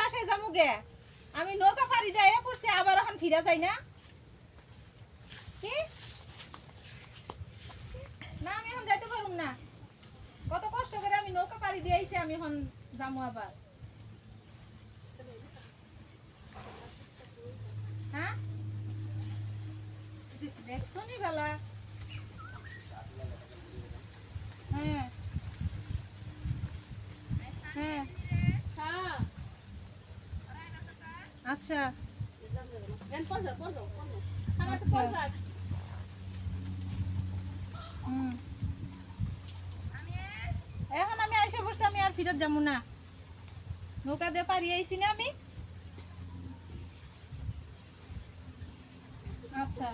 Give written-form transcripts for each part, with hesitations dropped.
বাসায় যামু গে আমি নৌকা পাড়ি দিয়ে পড়ছি আবার এখন ফিরে যাই না কি না আমি এখন যাইতে পারুম না কত কষ্ট করে আমি নৌকা পাড়ি দিয়ে আইছি আমি এখন যামু আবার হ্যাঁ দেখছো নি বেলা হ্যাঁ হ্যাঁ আচ্ছা এখন আমি আইসা পড়ছি আমি আর ফিরত যাবো না নৌকা দিয়ে পারি আইছি না আমি আচ্ছা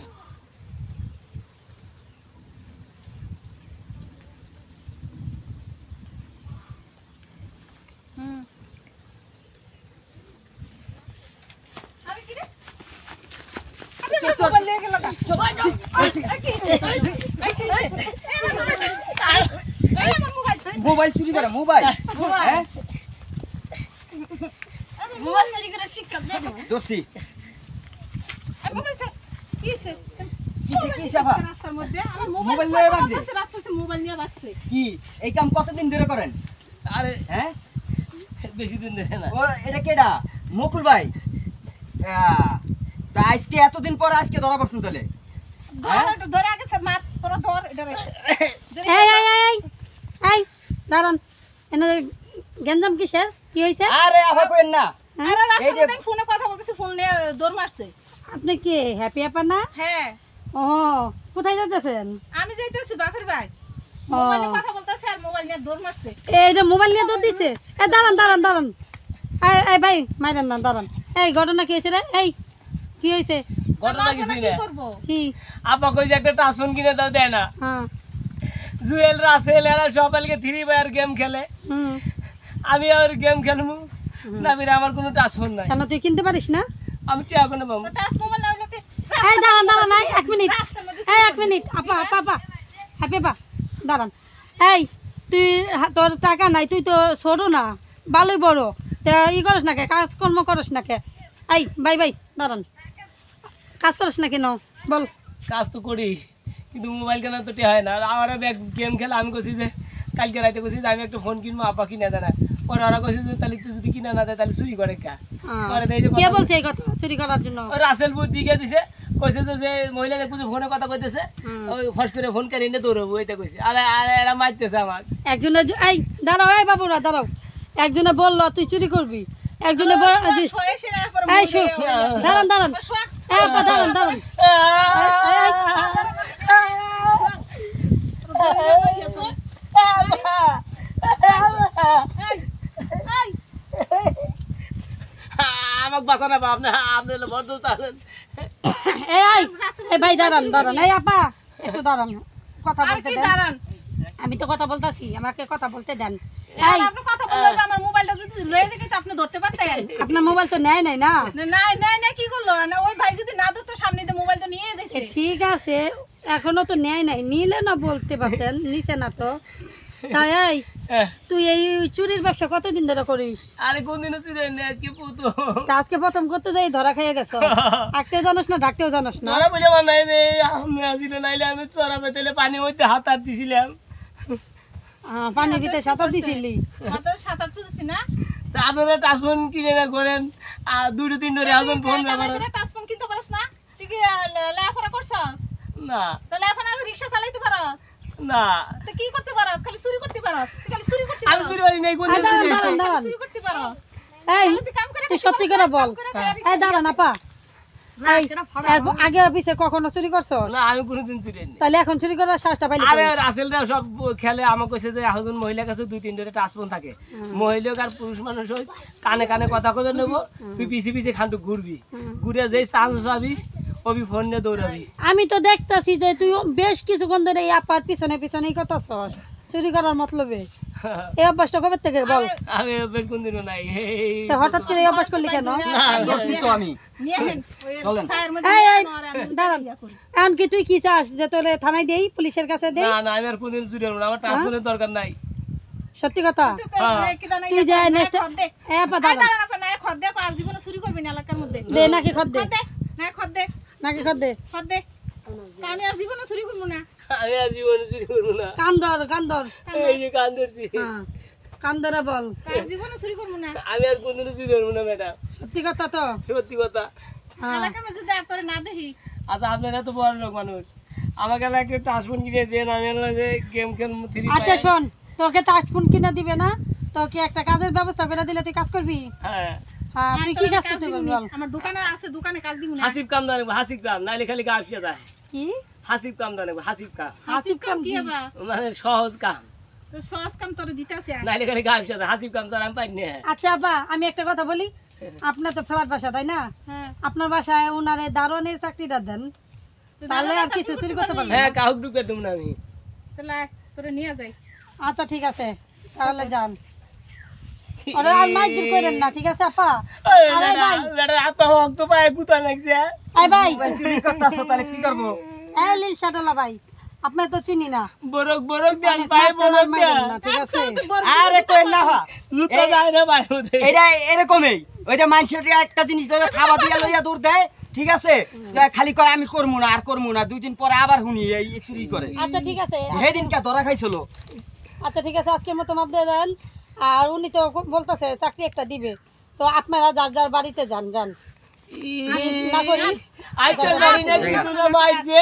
মোবাইল চুরি করে মোবাইল হ্যাঁ মোবাইল চুরি করে শিক্ষা দে দোস্তি মোবাইল কিসে কিসে আপা রাস্তার মধ্যে আমার মোবাইল নিয়ে রাখছে রাস্তায় মোবাইল নিয়ে রাখছে কি এই কাম কতদিন ধরে করেন আরে হ্যাঁ বেশি দিন ধরে না ও এটা কেডা মুকুল ভাই তা আজকে এতদিন পর আজকে ধরা পড়ছেন তাহলে ধরে আগে মাপ করে ধর এটা এই এই এই এই দাঁড়ান এনে গেঞ্জাম কিসের কি হয়েছে আরে আপা কইেন না আরে রাস্তাতে ফোনে কথা বলতেছি ফোন নিয়ে দৌড় মারছে আপনি কি হ্যাপি আপা না হ্যাঁ ও কোথায় যাচ্ছেন আমি যাইতেছি বাপের ভাই মোবাইলে কথা বলতেছে আর মোবাইল নিয়ে দৌড় মারছে এইটা মোবাইল নিয়ে দৌড় দিছে এই দাঁড়ান দাঁড়ান দাঁড়ান এই এই ভাই মাইরেন না দাঁড়ান এই ঘটনা কি হয়েছে রে এই কি হয়েছে ঘটনা কিছু কি না করব কি আপা কই যে একটা টাসফোন কিনে দাও দেয় না হ্যাঁ জুয়েল রাসেল এরা সকালকে থ্রি ফায়ার গেম খেলে হুম আমি আর গেম খেলবো না ফিরে আমার কোনো টাসফোন নাই কেন তুই কিনতে পারিস না আমি টিয়া কোনো পাবো টাচ মোবাইল না হলে এই দাঁড়ান দাঁড়ান এই এক মিনিট এই এক মিনিট আপা আপা আপা হ্যাপি আপা দাঁড়ান এই তুই তোর টাকা নাই তুই তো ছোট না ভালোই বড় তা ই করিস না কে কাজকর্ম করিস না কে এই বাই বাই দাঁড়ান কাজ করিস না কেন বল কাজ তো করি কিন্তু মোবাইল কেনা তো টিয়া হয় না আর আমার গেম খেলা আমি কইছি যে কালকে রাতে কইছি যে আমি একটা ফোন কিনবো আপা কিনে দেয় না পরে ওরা কইছে যে তাহলে তুই যদি কিনা না দেয় তাহলে চুরি করে কা পরে দেই যে কে বলছে এই কথা চুরি করার জন্য রাসেল বুদ্ধি কে দিছে কইছে যে মহিলা দেখো যে ফোনে কথা কইতেছে ওই ফার্স্ট করে ফোন করে এনে দৌড়বো এটা কইছে আরে আরে এরা মারতেছে আমার একজনে এই দাঁড়াও এই বাবুরা দাঁড়াও একজনে বললো তুই চুরি করবি একজনে এই শু দাঁড়ান দাঁড়ান এই আপা দাঁড়ান দাঁড়ান আমাকে বাঁচানো আপনি আপনি বড় দোস্ত আছেন এই ভাই দাঁড়ান দাঁড়ান এই আপা একটু দাঁড়ান কথা আর বলতে কি দেন দাঁড়ান আমি তো কথা বলতাছি আমাকে কথা বলতে দেন এই আপনি কথা বললে আমার মোবাইলটা যদি লয়ে যায় কিন্তু আপনি ধরতে পারতেন আপনার মোবাইল তো নেয় নাই না না না না কি করলো না ওই ভাই যদি না ধরতো সামনে দিয়ে মোবাইল তো নিয়ে যাইছে ঠিক আছে এখনো তো নেয় নাই নিলে না বলতে পারতেন নিচে না তো তাই এই তুই এই চুরির ব্যবসা কতদিন ধরে করিস আরে কোনদিনও চুরি হয়নি আজকে প্রথম তা আজকে প্রথম করতে যাই ধরা খেয়ে গেছো আঁকতেও জানোস না ডাকতেও জানোস না ধরা বুঝে আমার নাই যে আমি আসিল নাইলে আমি চড়া পেতেলে পানির মধ্যে হাত আর দিছিলাম পানির ভিতরে সাঁতার দিছিলি মাথায় সাঁতার তুলছি না তা আপনারা টাচফোন কিনে না করেন আর দুটো তিন ধরে এখন ফোন ব্যবহার টাচ ফোন কিনতে পারছ না তুই কি লেখাপড়া করছস না তাহলে এখন আর রিকশা চালাইতে পারস না তো কি করতে পারস খালি চুরি করতে পারস তুই খালি চুরি করতে আমি চুরি করি নাই কোন দিন চুরি দাঁড়ান করি? দাঁড়ান চুরি করতে পারস এই তুই কাম করে তুই সত্যি করে বল এই দাঁড়ান আপা এই আগে পিছে কখনো চুরি করছস না আমি কোনোদিন চুরি করি নাই। তাহলে এখন চুরি করার সাহসটা পাইলি আরে রাসেলরা সব খেলে আমাকে কইছে যে এখন মহিলার কাছে দুই তিন ধরে টাচফোন থাকে মহিলা আর পুরুষ মানুষ হয় কানে কানে কথা কয়ে নেবো তুই পিছে পিছে খানটু ঘুরবি ঘুরে যেই চান্স পাবি ওবি ফোন নিয়ে দৌড়াবি আমি তো দেখতাছি যে তুই বেশ কিছুক্ষণ ধরে এই আপার পিছনে পিছনেই কথা সস চুরি করার মতলবে এই অভ্যাসটা কবে থেকে বল আমি বেশ কোনদিনও নাই তো হঠাৎ করে এই অভ্যাস করলি কেন না দোস্তি তো আমি নিয়ে নেন ওই চলেন। ছায়ের মধ্যে এই নিয়ে এই আনো আর আমি দাঁড়ান এখন কি তুই কি চাস যে তোরে থানায় দেই পুলিশের কাছে দেই না না আমি আর কোনদিন চুরি করবো না আমার টাচফোনের দরকার নাই সত্যি কথা হ্যাঁ। তুই যে নেক্সট এ আপা দাঁড়ান খর দে আর জীবনে চুরি করবি না এলাকার মধ্যে দে নাকি খদ দে খর দে না খর দে নাকি খদ দে খর দে আমি আর জীবনে চুরি করবো না আমি আর জীবনে চুরি করবো না কান্দর এই যে কান ধরছি হ্যাঁ কান্দরে বল আর জীবনে চুরি করবো না আমি আর কোনদিনও চুরি করবো না ম্যাডাম সত্যি কথা তো সত্যি কথা হ্যাঁ এলাকার মধ্যে যদি আর তোরে না দেখি আচ্ছা আপনারা তো বড় লোক মানুষ আমাকে একটা টাচফোন কিনে দেন আমি হলো যে গেম খেল থ্রি আচ্ছা শোন তোকে টাচফোন কিনে দিবে না তোকে একটা কাজের ব্যবস্থা করে দিলে তুই কাজ করবি হ্যাঁ হ্যাঁ তুই কি কাজ করতে পারবি বল আমার দোকানে আছে দোকানে কাজ দিব না হাসিব কাম জানবো হাসিব কাম নাইলে খালি গা আসিয়া যায় কি হাসিব কাম জানবো হাসিব কাম হাসিব কাম কি বা মানে সহজ কাম তো সহজ কাম তোরে দিতেছে নাইলে খালি গা আসিয়া যায় হাসিব কাম ছাড়া আমি পাই না আচ্ছা আপা আমি একটা কথা বলি আপনার তো ফ্ল্যাট বাসা তাই না হ্যাঁ আপনার বাসায় ওনারে দারোয়ানের চাকরিটা দেন তাহলে আর কিছু চুরি করতে পারবেন হ্যাঁ কাউক ঢুকে তুমি না আমি তাহলে তোরে নিয়ে যাই আচ্ছা ঠিক আছে তাহলে যান আরে আর মাইক দূর করেন না ঠিক আছে আপা আরে ভাই বেটা হাত তো পায়ে গুতা লাগছে এই ভাই মোবাইল চুরি করতেছো তাহলে কি করবো? এই লিল শাটলা ভাই আপনি তো চিনি না বরক দেন অনেক পায়ে মারছেন আর বরক মাইরেন দেন না ঠিক আছে আরে কই না হা জুতা যায় না পায়ে মধ্যে এটা এরকমই ওইটা মানুষের একটা জিনিস ধরে খাওয়া দিয়া লইয়া দূর দেয় ঠিক আছে খালি কয় আমি করবো না আর করবো না 2 দিন পরে আবার শুনি এই চুরি করে আচ্ছা ঠিক আছে সেদিন কে ধরা খাইছিল আচ্ছা ঠিক আছে আজকের মতো মাপ দিয়ে দেন আর উনি তো বলতেছে চাকরি একটা দিবে তো আপনারা যার যার বাড়িতে যান যান আমি না করি আইসা জানি না কিছু না মাইছে